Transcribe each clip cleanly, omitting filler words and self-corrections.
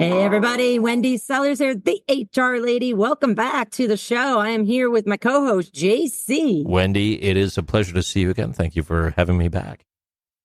Hey everybody, Wendy Sellers here, the HR lady. Welcome back to the show. I am here with my co-host, JC. Wendy, it is a pleasure to see you again. Thank you for having me back.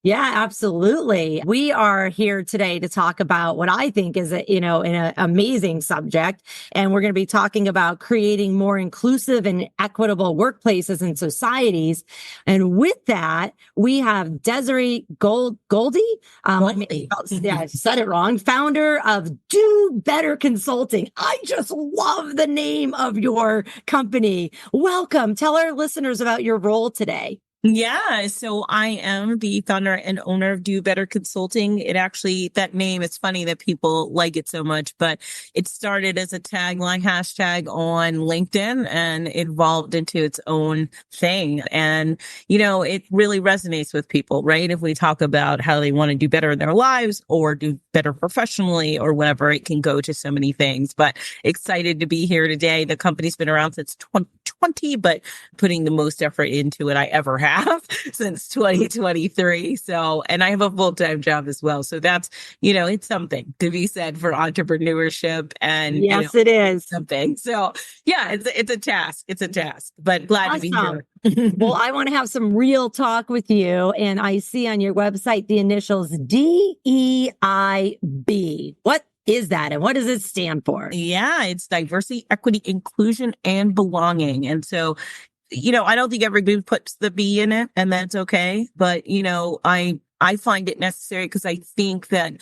Yeah, absolutely. We are here today to talk about what I think is an amazing subject. And we're going to be talking about creating more inclusive and equitable workplaces and societies. And with that, we have Desiree Goldey. Yeah, I said it wrong. Founder of Do Better Consulting. I just love the name of your company. Welcome. Tell our listeners about your role today. Yeah, so I am the founder and owner of Do Better Consulting. That name, it's funny that people like it so much, but it started as a tagline hashtag on LinkedIn and it evolved into its own thing. And, it really resonates with people, right? If we talk about how they want to do better in their lives or do better professionally or whatever, it can go to so many things. But excited to be here today. The company's been around since 2020, but putting the most effort into it I ever have since 2023. So, and I have a full-time job as well. So that's, it's something to be said for entrepreneurship and yes, it is something. So yeah, it's a task. It's a task, but glad to be here. Well, I want to have some real talk with you. And I see on your website the initials DEIB. What is that and what does it stand for? Yeah, it's diversity, equity, inclusion, and belonging. And so, I don't think everybody puts the B in it, and that's okay. But, I find it necessary because I think that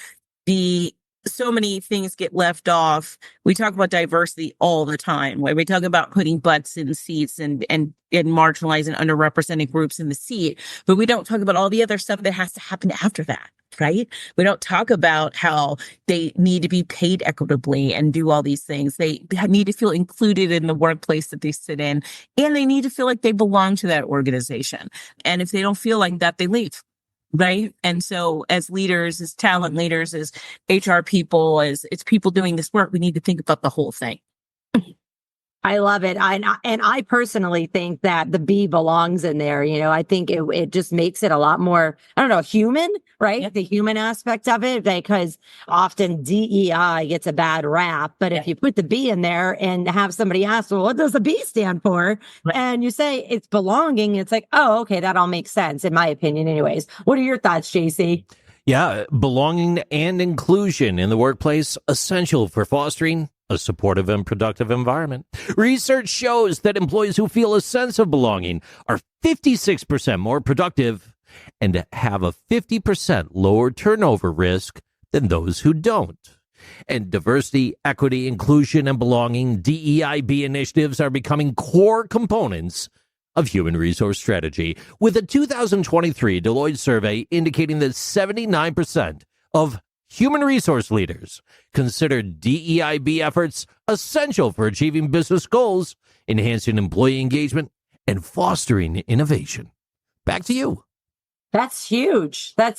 so many things get left off. We talk about diversity all the time, where we talk about putting butts in seats and marginalized and underrepresented groups in the seat, but we don't talk about all the other stuff that has to happen after that. Right? We don't talk about how they need to be paid equitably and do all these things. They need to feel included in the workplace that they sit in, and they need to feel like they belong to that organization. And if they don't feel like that, they leave. Right. And so as leaders, as talent leaders, as HR people, as it's people doing this work, we need to think about the whole thing. I love it. And I personally think that the B belongs in there. I think it just makes it a lot more, human, right? Yep. The human aspect of it, because often DEI gets a bad rap. But if you put the B in there and have somebody ask, well, what does the B stand for? Right. And you say it's belonging, it's like, oh, okay, that all makes sense, in my opinion, anyways. What are your thoughts, JC? Yeah, belonging and inclusion in the workplace, essential for fostering a supportive and productive environment. Research shows that employees who feel a sense of belonging are 56% more productive and have a 50% lower turnover risk than those who don't. And diversity, equity, inclusion, and belonging, DEIB initiatives are becoming core components of human resource strategy, with a 2023 Deloitte survey indicating that 79% of human resource leaders consider DEIB efforts essential for achieving business goals, enhancing employee engagement, and fostering innovation. Back to you. That's huge. They're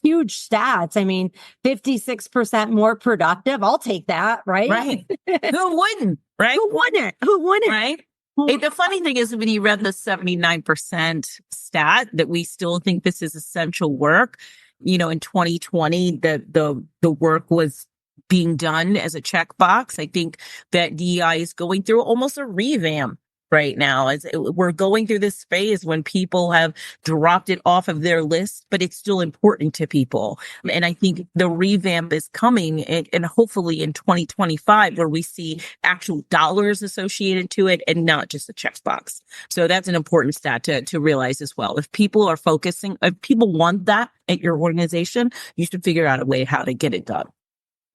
huge stats. I mean, 56% more productive. I'll take that, right? Right. Who wouldn't? Right? Who wouldn't? Right. The funny thing is, when you read the 79% stat that we still think this is essential work, in 2020, the work was being done as a checkbox. I think that DEI is going through almost a revamp right now, as we're going through this phase when people have dropped it off of their list, but it's still important to people. And I think the revamp is coming, and hopefully in 2025, where we see actual dollars associated to it and not just a checkbox. So that's an important stat to realize as well. If people want that at your organization, you should figure out a way how to get it done.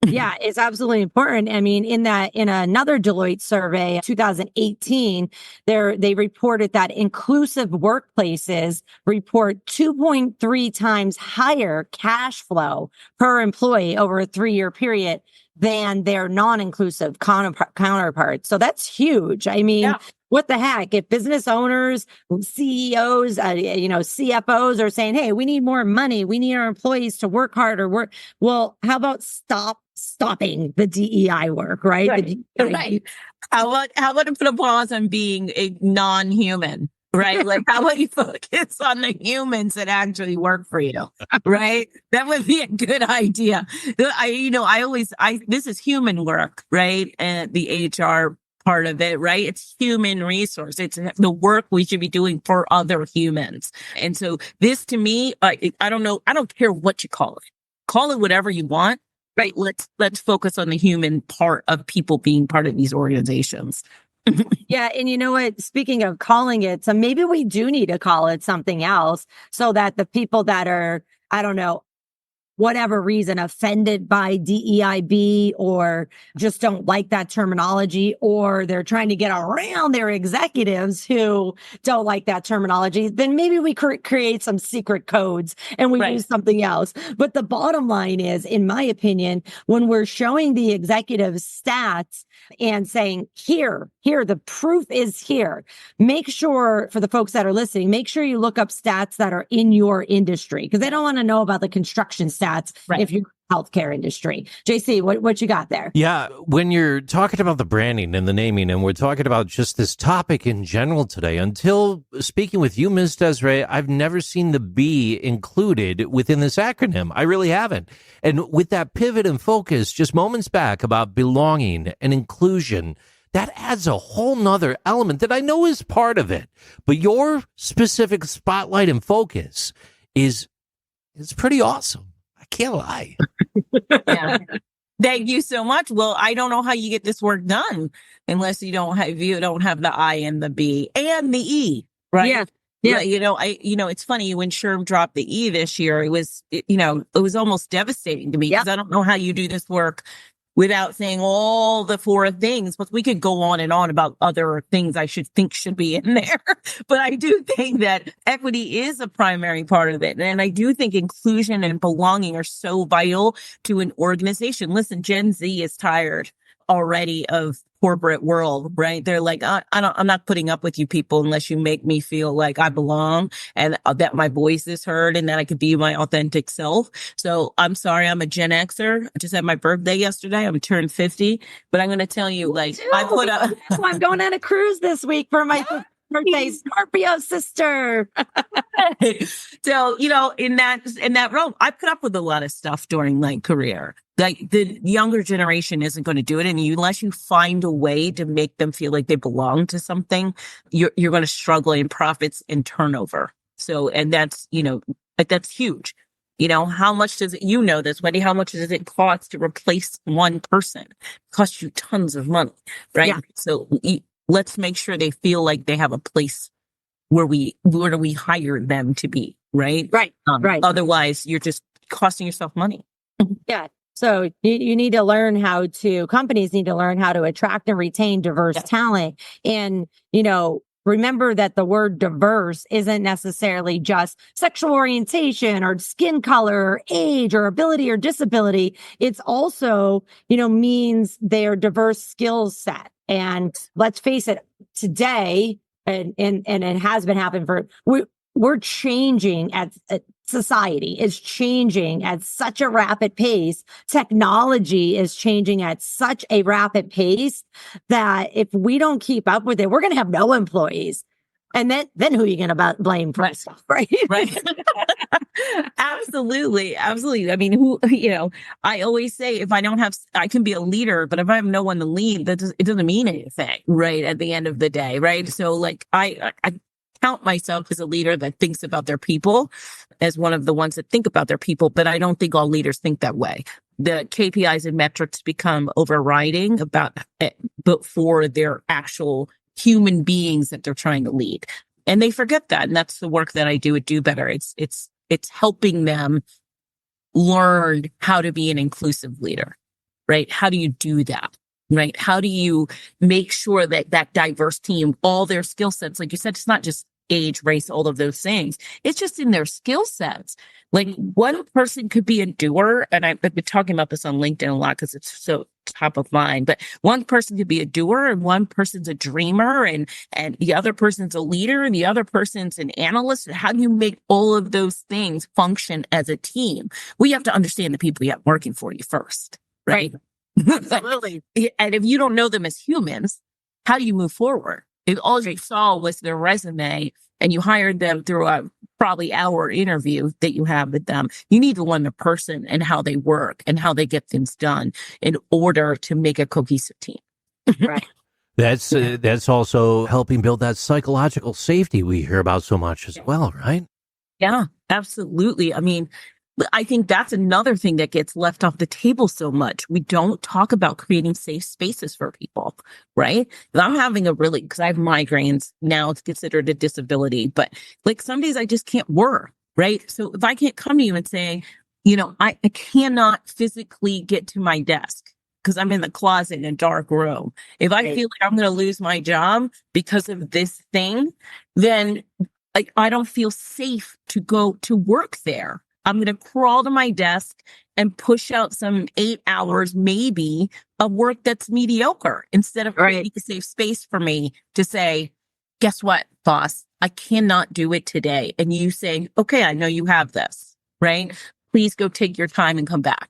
Yeah, it's absolutely important. I mean, in another Deloitte survey, 2018, they reported that inclusive workplaces report 2.3 times higher cash flow per employee over a 3-year period than their non-inclusive counterparts. So that's huge. I mean, what the heck? If business owners, CEOs, CFOs are saying, hey, we need more money, we need our employees to work harder, well, how about stopping the DEI work, right? Right. Right. How about to put a pause on being a non-human, right? Like, how about you focus on the humans that actually work for you, right? That would be a good idea. This is human work, right? And the HR part of it, right? It's human resource. It's the work we should be doing for other humans. And so this to me, I don't know. I don't care what you call it whatever you want. Right. Let's focus on the human part of people being part of these organizations. Yeah. And you know what? Speaking of calling it, so maybe we do need to call it something else so that the people that are, I don't know, whatever reason, offended by DEIB or just don't like that terminology, or they're trying to get around their executives who don't like that terminology, then maybe we create some secret codes and we use something else. But the bottom line is, in my opinion, when we're showing the executives stats and saying, here, the proof is here, make sure, for the folks that are listening, make sure you look up stats that are in your industry, because they don't want to know about the construction stats if you're in the healthcare industry. JC, what you got there? Yeah, when you're talking about the branding and the naming, and we're talking about just this topic in general today, until speaking with you, Ms. Desiree, I've never seen the B included within this acronym. I really haven't. And with that pivot and focus just moments back about belonging and inclusion, that adds a whole nother element that I know is part of it. But your specific spotlight and focus is pretty awesome. I can't lie. Yeah. Thank you so much. Well, I don't know how you get this work done unless you don't have the I and the B and the E, right? Yeah. Yeah. It's funny, when SHRM dropped the E this year, it was almost devastating to me, because I don't know how you do this work without saying all the four things. But we could go on and on about other things I should be in there. But I do think that equity is a primary part of it. And I do think inclusion and belonging are so vital to an organization. Listen, Gen Z is tired already of corporate world, right? They're like, I'm not putting up with you people unless you make me feel like I belong and that my voice is heard and that I could be my authentic self. So I'm sorry, I'm a Gen Xer. I just had my birthday yesterday. I'm turned 50, but I'm going to tell you, like, I put up. I'm going on a cruise this week for my birthday, Scorpio sister. So, in that realm, I put up with a lot of stuff during my career. Like, the younger generation isn't going to do it. And unless you find a way to make them feel like they belong to something, you're going to struggle in profits and turnover. So, and that's huge. How much does it, this, Wendy, how much does it cost to replace one person? It costs you tons of money, right? Yeah. So let's make sure they feel like they have a place where we hired them to be, right? Right. Right. Otherwise, you're just costing yourself money. Yeah. So you need to learn companies need to learn how to attract and retain diverse talent. And, remember that the word diverse isn't necessarily just sexual orientation or skin color or age or ability or disability. It's also, means their diverse skill set. And let's face it, today, and it has been happening we're changing society is changing at such a rapid pace. Technology is changing at such a rapid pace that if we don't keep up with it, we're going to have no employees. And then who are you going to blame for stuff, right? Right. Absolutely. Absolutely. I mean, I always say, if I can be a leader, but if I have no one to lead, it doesn't mean anything, right? At the end of the day, right? So, like, I count myself as a leader that thinks about their people, as one of the ones that think about their people, but I don't think all leaders think that way. The KPIs and metrics become overriding for their actual human beings that they're trying to lead. And they forget that. And that's the work that I do at Do Better. It's helping them learn how to be an inclusive leader, right? How do you do that? Right? How do you make sure that diverse team, all their skill sets, like you said, it's not just age, race, all of those things. It's just in their skill sets. Like, one person could be a doer, and I've been talking about this on LinkedIn a lot because it's so top of mind, but one person could be a doer and one person's a dreamer and the other person's a leader and the other person's an analyst. How do you make all of those things function as a team? Well, you have to understand the people you have working for you first, right? Absolutely. And if you don't know them as humans, how do you move forward? If all you saw was their resume and you hired them through a probably hour interview that you have with them, you need to learn the person and how they work and how they get things done in order to make a cohesive team. Right. That's also helping build that psychological safety we hear about so much as well, right? Yeah, absolutely. I mean, I think that's another thing that gets left off the table so much. We don't talk about creating safe spaces for people, right? And I'm having because I have migraines now, it's considered a disability, but like some days I just can't work, right? So if I can't come to you and say, I cannot physically get to my desk because I'm in the closet in a dark room. If I feel like I'm going to lose my job because of this thing, then like I don't feel safe to go to work there. I'm going to crawl to my desk and push out some 8 hours, maybe, of work that's mediocre instead of creating a safe space for me to say, guess what, boss? I cannot do it today. And you saying, okay, I know you have this, right? Please go take your time and come back,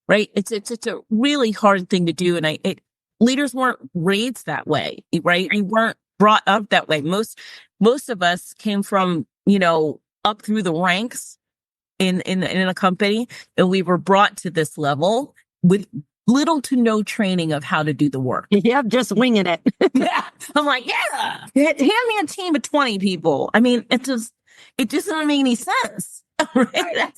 right? It's a really hard thing to do. And leaders weren't raised that way, right? We weren't brought up that way. Most of us came from, up through the ranks in a company, and we were brought to this level with little to no training of how to do the work. Yep, just winging it. Yeah. I'm like, hand me a team of 20 people. I mean, it just doesn't make any sense. Right?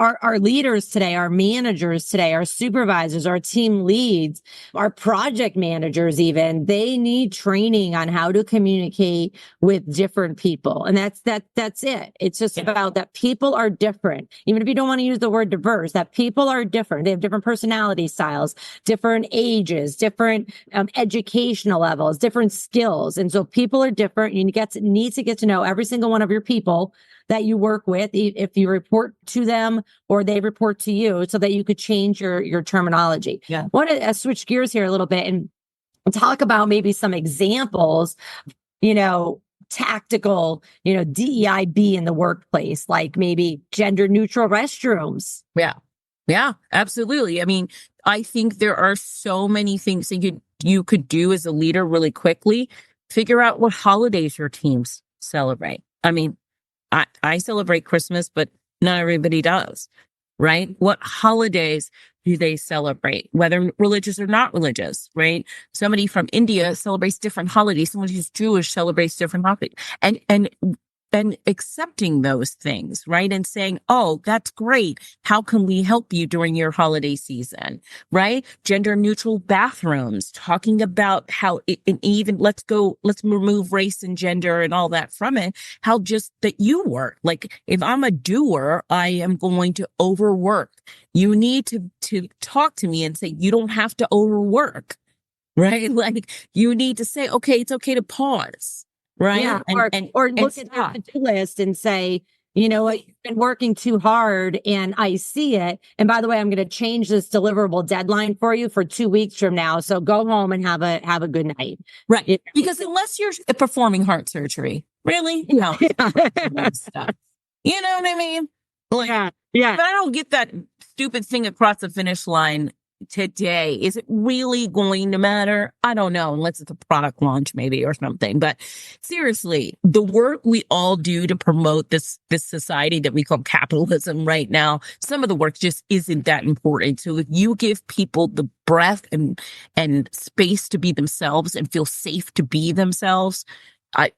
Our leaders today, our managers today, our supervisors, our team leads, our project managers, even, they need training on how to communicate with different people. And that's it. It's just about that people are different. Even if you don't want to use the word diverse, that people are different. They have different personality styles, different ages, different educational levels, different skills. And so people are different. You need to get to know every single one of your people that you work with, if you report to them or they report to you, so that you could change your terminology. Yeah. I want to switch gears here a little bit and talk about maybe some examples, tactical, DEIB in the workplace, like maybe gender neutral restrooms. Yeah. Yeah, absolutely. I mean, I think there are so many things that you could do as a leader really quickly. Figure out what holidays your teams celebrate. I mean, I celebrate Christmas, but not everybody does, right? What holidays do they celebrate, whether religious or not religious, right? Somebody from India celebrates different holidays. Someone who's Jewish celebrates different holidays. And accepting those things, right? And saying, oh, that's great. How can we help you during your holiday season, right? Gender neutral bathrooms, talking about how and even let's remove race and gender and all that from it. How just that you work. Like if I'm a doer, I am going to overwork. You need to talk to me and say, you don't have to overwork, right? Like you need to say, okay, it's okay to pause. Right. Yeah. And look at your to-do list and say, you know what, you've been working too hard and I see it. And by the way, I'm going to change this deliverable deadline for you for 2 weeks from now. So go home and have a good night. Right. Because unless you're performing heart surgery, really? No. Stuff. You know what I mean? Like, yeah. But I don't get that stupid thing across the finish line today. Is it really going to matter? I don't know, unless it's a product launch maybe or something. But seriously, the work we all do to promote this society that we call capitalism right now, some of the work just isn't that important. So if you give people the breath and space to be themselves and feel safe to be themselves, I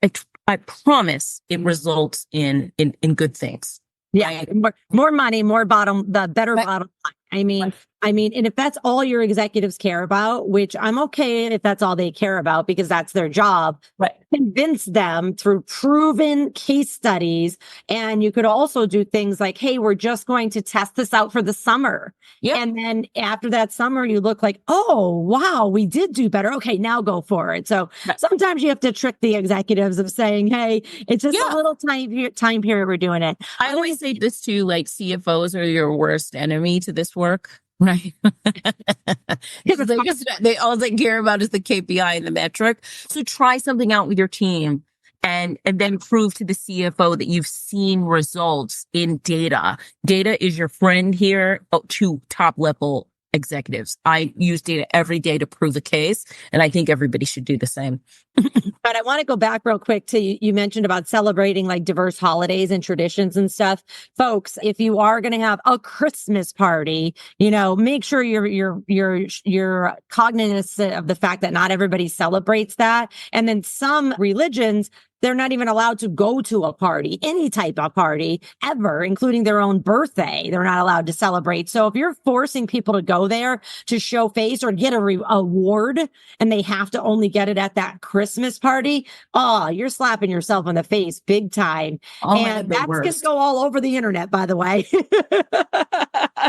promise it results in good things. Yeah, more money, better bottom line. I mean, and if that's all your executives care about, which I'm okay if that's all they care about because that's their job, right. Convince them through proven case studies. And you could also do things like, hey, we're just going to test this out for the summer. Yep. And then after that summer, you look like, oh, wow, we did do better. Okay, now go for it. So sometimes you have to trick the executives of saying, hey, it's just a little time period we're doing it. I always say this too, like CFOs are your worst enemy to this work. Right. Because they all they care about is the KPI and the metric. So try something out with your team and then prove to the CFO that you've seen results in data. Data is your friend here to top level executives. I use data every day to prove the case, and I think everybody should do the same. But I want to go back real quick to you mentioned about celebrating like diverse holidays and traditions and stuff. Folks, if you are going to have a Christmas party, make sure you're cognizant of the fact that not everybody celebrates that. And then some religions, they're not even allowed to go to a party, any type of party ever, including their own birthday. They're not allowed to celebrate. So if you're forcing people to go there to show face or get a award and they have to only get it at that Christmas party, you're slapping yourself in the face big time. And that's going to go all over the internet, by the way.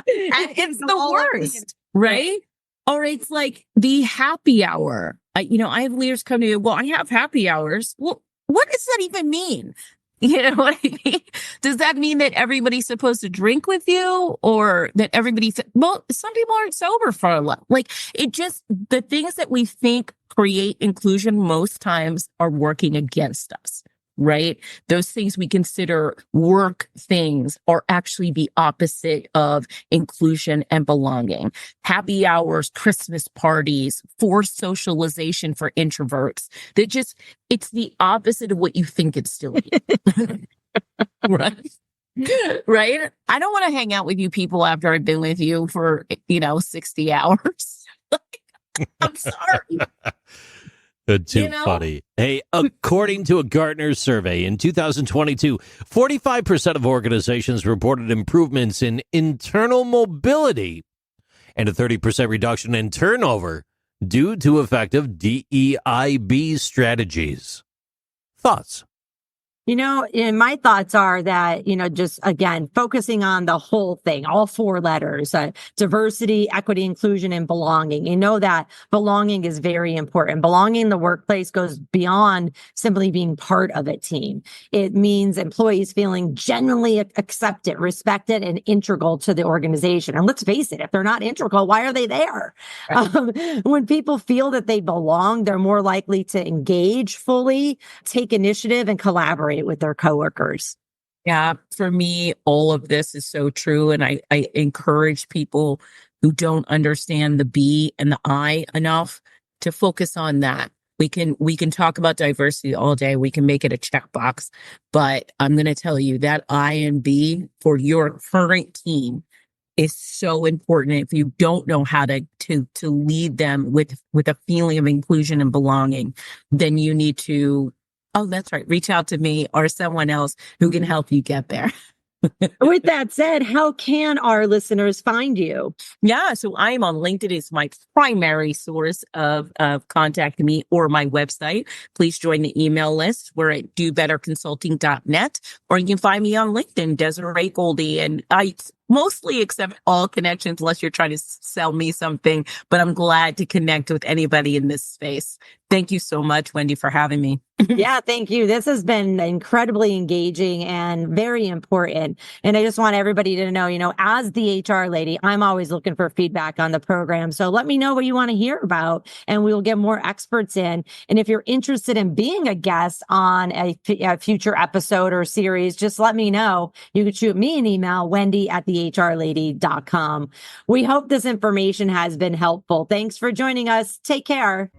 It's the worst, right? Or it's like the happy hour. I have leaders come to me, well, I have happy hours. Well, what does that even mean? You know what I mean? Does that mean that everybody's supposed to drink with you, or that well, some people aren't sober for a lot. Like, the things that we think create inclusion most times are working against us, right? Those things we consider work things are actually the opposite of inclusion and belonging. Happy hours, Christmas parties, forced socialization for introverts. It's the opposite of what you think it's doing. Right? Right? I don't want to hang out with you people after I've been with you for, 60 hours. I'm sorry. Too funny. Hey, according to a Gartner survey in 2022, 45% of organizations reported improvements in internal mobility and a 30% reduction in turnover due to effective DEIB strategies. Thoughts? My thoughts are that, just again, focusing on the whole thing, all four letters, diversity, equity, inclusion, and belonging. That belonging is very important. Belonging in the workplace goes beyond simply being part of a team. It means employees feeling genuinely accepted, respected, and integral to the organization. And let's face it, if they're not integral, why are they there? Right. When people feel that they belong, they're more likely to engage fully, take initiative, and collaborate with their coworkers. Yeah, for me, all of this is so true. And I encourage people who don't understand the B and the I enough to focus on that. We can talk about diversity all day. We can make it a checkbox, but I'm going to tell you that I and B for your current team is so important. If you don't know how to lead them with a feeling of inclusion and belonging, then you need to, that's right, reach out to me or someone else who can help you get there. With that said, how can our listeners find you? Yeah, so I am on LinkedIn. It's my primary source of contacting me, or my website. Please join the email list. We're at dobetterconsulting.net, or you can find me on LinkedIn, Desiree Goldey. And I mostly accept all connections unless you're trying to sell me something, but I'm glad to connect with anybody in this space. Thank you so much, Wendy, for having me. Yeah, thank you. This has been incredibly engaging and very important. And I just want everybody to know, as the HR lady, I'm always looking for feedback on the program. So let me know what you want to hear about, and we will get more experts in. And if you're interested in being a guest on a future episode or series, just let me know. You can shoot me an email, wendy@thehrlady.com. We hope this information has been helpful. Thanks for joining us. Take care.